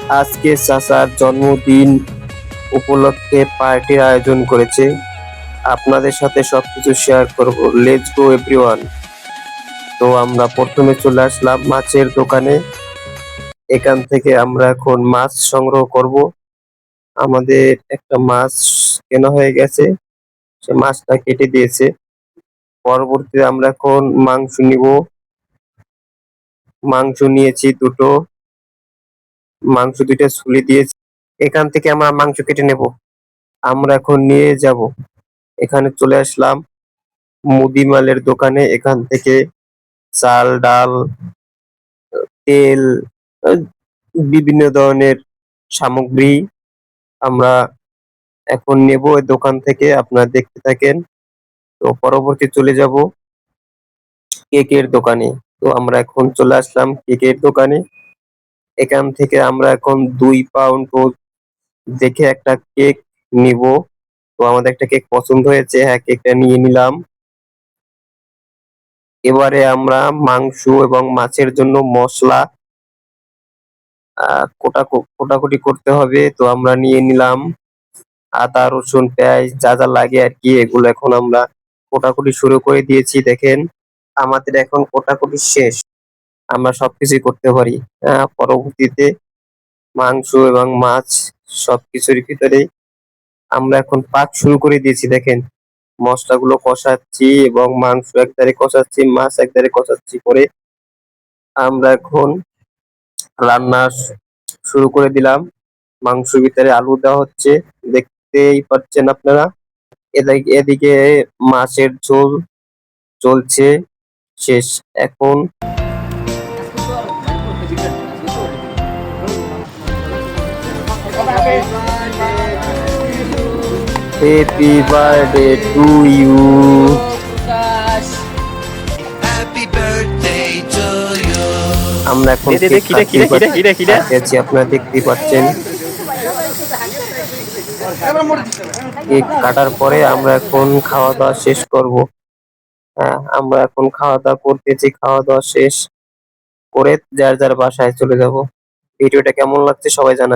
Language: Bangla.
আজকে চাচার জন্মদিন উপলক্ষে পার্টির আয়োজন করেছে। আপনাদের সাথে সবকিছু শেয়ার করব। Let's go everyone. তো আমরা প্রথমে চলে আসলাম মাছের দোকানে। এখান থেকে আমরা এখন মাছ সংগ্রহ করব। আমাদের একটা মাছ কেনা হয়ে গেছে, সে মাছটা কেটে দিয়েছে। পরবর্তীতে আমরা এখন মাংস নিব। মাংস নিয়েছি দুটো, মাংস দুইটা ছুলে দিয়েছি। এখান থেকে আমরা মাংস কেটে নেব, আমরা এখন নিয়ে যাব। এখানে চলে আসলাম মুদিমালের দোকানে। এখান থেকে চাল, ডাল, তেল, আহ, বিভিন্ন ধরনের সামগ্রী আমরা এখন নেব ওই দোকান থেকে। আপনারা দেখতে থাকেন। তো পরবর্তী চলে যাব কেকের দোকানে। তো আমরা এখন চলে আসলাম কেকের দোকানে। এখান থেকে আমরা এখন 2 পাউন্ড দেখে একটা কেক নিব। তো আমাদের একটা কেক পছন্দ হয়েছে, হ্যাঁ কেকটা নিয়ে নিলাম। এবারে আমরা মাংস এবং মাছের জন্য মশলা কোটাকুটি করতে হবে। তো আমরা নিয়ে নিলাম আদা, রসুন, পেঁয়াজ, যা যা লাগে আর কি, এগুলো এখন আমরা কোটাকুটি শুরু করে দিয়েছি। দেখেন আমাদের এখন কোটাকুটি শেষ, আমরা সবকিছুই করতে পারি। পরবর্তীতে মাংস এবং মাছ সবকিছুর ভিতরে আমরা এখন পাক শুরু করে দিয়েছি। দেখেন মশলাগুলো কষাচ্ছি এবং মাংস একধারে কষাচ্ছি, মাছ একধারে কষাচ্ছি করে আমরা এখন রান্না শুরু করে দিলাম। মাংস ভিতরে আলু দেওয়া হচ্ছে, দেখতেই পাচ্ছেন আপনারা। এদিকে মাছের ঝোল চলছে, শেষ এখন। Happy birthday to you. আমরা এখন কেক কাটতেছি, আপনারা দেখতেই পাচ্ছেন। কেক কাটার পরে আমরা এখন খাওয়া দাওয়া শেষ করব। হ্যাঁ আমরা এখন খাওয়া দাওয়া করতেছি, খাওয়া দাওয়া শেষ করে যার যার বাসায় চলে যাব। ভিডিওটা কেমন লাগছে সবাই জানাবেন।